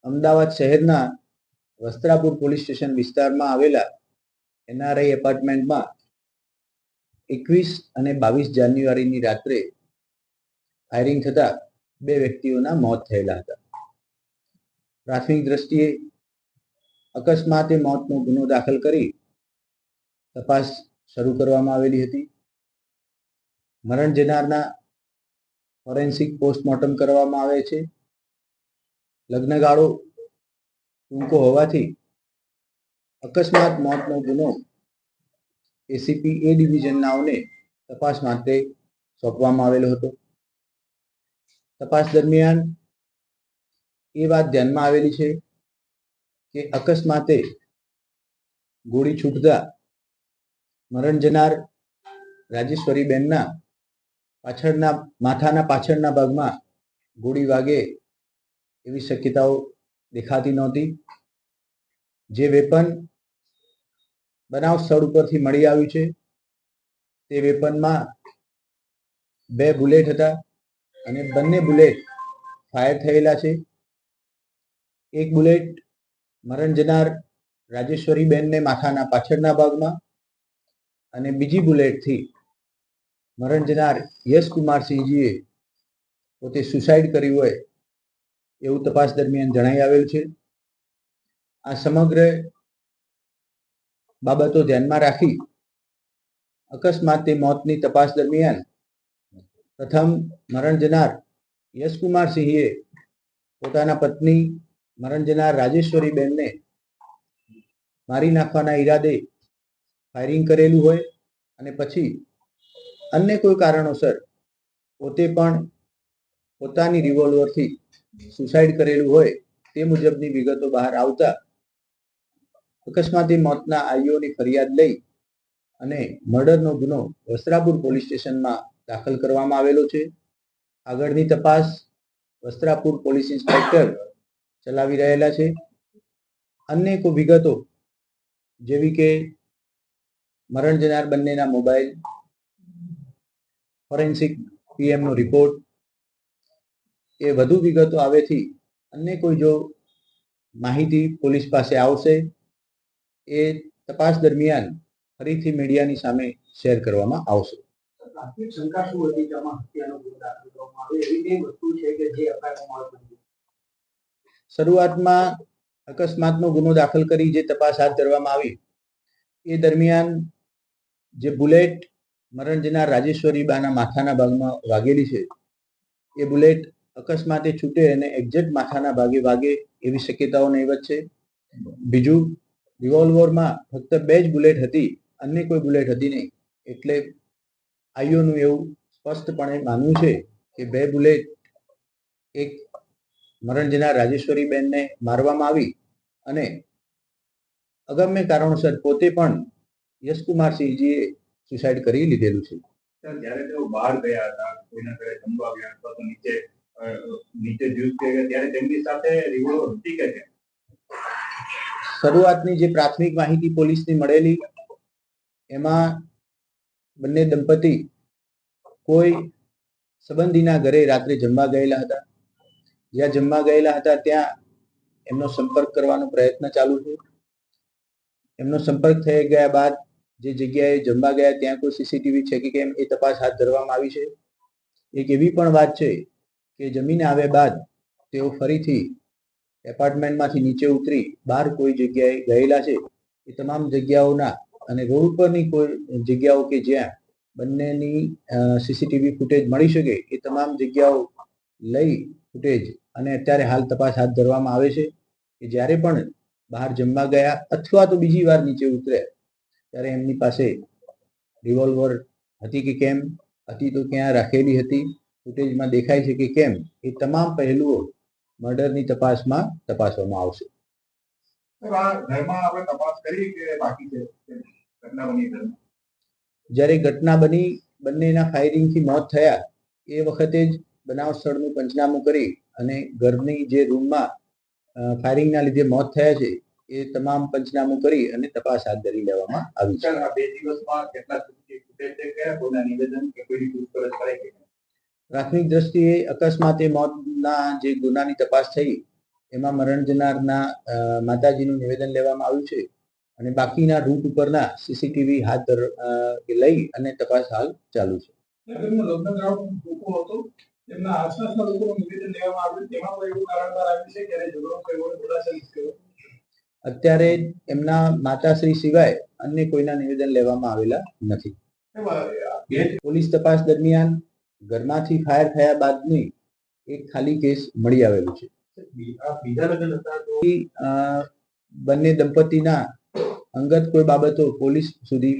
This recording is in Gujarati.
અમદાવાદ શહેરના વસ્ત્રાપુર પોલીસ સ્ટેશન વિસ્તારમાં આવેલા એનઆરઆઈ એપાર્ટમેન્ટમાં 21 અને 22 જાન્યુઆરીની રાત્રે ફાયરિંગ થતા 2 વ્યક્તિઓના મોત થયેલા હતા. પ્રાથમિક દ્રષ્ટિએ અકસ્માતે મોતનો ગુનો દાખલ કરી તપાસ શરૂ કરવામાં આવેલી હતી. મરણ જનારના ફોરેન્સિક પોસ્ટમોર્ટમ કરવામાં આવે છે. લગ્નગાળો ટૂંકો હોવાથી અકસ્માત મોતનો ગુનો એસીપી એ ડિવિઝન નાઓને તપાસ માટે સોંપવામાં આવેલો હતો. તપાસ દરમિયાન એ વાત ધ્યાનમાં આવેલી છે કે અકસ્માતે ગોળી છૂટતા મરણ જનાર રાજેશ્વરીબેનના માથાના પાછળના ભાગમાં ગોળી વાગે એવી શક્યતાઓ દેખાતી નહોતી. જે વેપન બનાવ સ્થળ ઉપરથી મળી આવ્યું છે તે વેપનમાં 2 બુલેટ હતા અને બંને બુલેટ ફાયર થયેલા છે. એક બુલેટ મરણ જનાર રાજેશ્વરીબેનને માથાના પાછળના ભાગમાં અને બીજી બુલેટથી મરણ જનાર યશકુમારસિંહજીએ પોતે સુસાઇડ કર્યું હોય એવું તપાસ દરમિયાન જણાઈ આવેલ છે. આ સમગ્ર બાબતો ધ્યાનમાં રાખી અકસ્માતે મોતની તપાસ દરમિયાન પ્રથમ મરણ જનાર યશકુમારસિંહે પોતાના પત્ની મરણ જનાર રાજેશ્વરીબેનને મારી નાખવાના ઈરાદે ફાયરિંગ કરેલું હોય અને પછી અન્ય કોઈ કારણોસર પોતે પણ પોતાની રિવોલ્વરથી સુસાઇડ કરેલું હોય તે મુજબની વિગતો બહાર આવતા અકસ્માતે મોતના આઈઓની ફરિયાદ લઈ અને મર્ડરનો ગુનો વસ્ત્રાપુર પોલીસ સ્ટેશનમાં દાખલ કરવામાં આવેલો છે. આગળની તપાસ વસ્ત્રાપુર પોલીસ ઇન્સ્પેક્ટર ચલાવી રહેલા છે. અન્ય કોઈ વિગતો જેવી કે મરણ જનાર બંનેના મોબાઈલ, ફોરેન્સિક પીએમનો રિપોર્ટ એ વધુ વિગતો આવેથી અન્ય કોઈ જો માહિતી પોલીસ પાસે આવશે એ તપાસ દરમિયાન ફરીથી મીડિયાની સામે શેર કરવામાં આવશે. પ્રાથમિક શંકા શું હતી કે આમાં હત્યાનો ગુનો દાખલ કરવામાં આવે એવી કઈ વસ્તુ છે કે જે અપાયવામાં આવી? શરૂઆતમાં અકસ્માતનો ગુનો દાખલ કરી જે તપાસ હાથ ધરવામાં આવી એ દરમિયાન જે બુલેટ મરણ જનાર રાજેશ્વરીબાના માથાના ભાગમાં વાગેલી છે એ બુલેટ અકસ્માતે છૂટે અને એક્ઝેક્ટ માથાના ભાગે વાગે એવી શક્યતાઓ નહીવત છે. બીજું, રિવોલ્વરમાં ફક્ત 2 જ બુલેટ હતી, અન્ય કોઈ બુલેટ હતી નહીં. એટલે આઈઓનું એવું સ્પષ્ટપણે માનવું છે કે 2 બુલેટ એક મરણ જનાર રાજેશ્વરીબેનને મારવામાં આવી અને અગમ્ય કારણોસર પોતે પણ યશકુમારસિંહજીએ સુસાઇડ કરી લીધેલું છે. જ્યારે તેઓ બહાર ગયા હતા, કોઈના ઘરે જમવા ગયા અથવા તો નીચે જ્યુસ પીવા ગયા, ત્યારે તેમની સાથે રિવોલ્વર હતી કે કેમ? શરૂઆતની જે પ્રાથમિક માહિતી પોલીસની મળેલી એમાં બંને દંપતી કોઈ સંબંધીના ઘરે રાત્રે જમવા ગયેલા હતા. જ્યાં જમવા ગયેલા હતા ત્યાં એમનો સંપર્ક કરવાનો પ્રયત્ન ચાલુ છે. એમનો સંપર્ક થઈ ગયા બાદ જે જગ્યાએ જમવા ગયા ત્યાં કોઈ સીસીટીવી છે કે કેમ એ તપાસ હાથ ધરવામાં આવી છે. એક એવી પણ વાત છે કે જમીને આવ્યા બાદ તેઓ ફરીથી એપાર્ટમેન્ટમાંથી નીચે ઉતરી બહાર કોઈ જગ્યાએ ગયેલા છે. એ તમામ જગ્યાઓના અને રોડ ઉપરની કોઈ જગ્યાઓ કે જ્યાં બંનેની સીસીટીવી ફૂટેજ મળી શકે એ તમામ જગ્યાઓ લઈ ફૂટેજ અને અત્યારે હાલ તપાસ હાથ ધરવામાં આવે છે કે જ્યારે પણ બહાર જમવા ગયા અથવા તો બીજી વાર નીચે ઉતર્યા ત્યારે એમની પાસે રિવોલ્વર હતી કે કેમ, હતી તો ક્યાં રાખેલી હતી, ફૂટેજમાં દેખાય છે કે કેમ, એ તમામ પહેલુઓ મર્ડરની તપાસમાં તપાસવામાં આવશે. જ્યારે ઘટના બની બંનેના ફાયરિંગથી મોત થયા એ વખતે જ બનાવ સ્થળનું પંચનામું કરી અને ઘરની જે રૂમમાં ફાયરિંગના લીધે મોત થયા છે એ તમામ પંચનામું કરી અને તપાસ હાથ ધરી લેવામાં આવી છે. 2 દિવસમાં કેટલા ફૂટેજ છે કે કોઈના નિવેદન કે કોઈની પૂછપરછ કરાઈ? પ્રાથમિક દ્રષ્ટિએ અકસ્માતે મોતના જે ગુનાની તપાસ થઈ એમાં મરણ જનારના માતાજીનું નિવેદન લેવામાં આવ્યું છે અને બાકીના રૂટ ઉપરના સીસીટીવી લઈ અને તપાસ હાલ ચાલુ છે. લગ્ન લોકો હતો એમના આસપાસના લોકોનું નિવેદન લેવામાં આવ્યું તેમાં કોઈ એવું કારણ બહાર આવ્યું છે કે ઝઘડો થયો હોય બોલાચાલી થયો? અત્યારે એમના માતાશ્રી સિવાય અન્ય કોઈના નિવેદન લેવામાં આવેલા નથી. પોલીસ તપાસ દરમિયાન ઘરમાંથી ફાયર થયા બાદની એક ખાલી કેસ મળી આવેલું છે. બીજા લગ્ન હતા તો બંને દંપતીના અંગત કોઈ બાબતો પોલીસ સુધી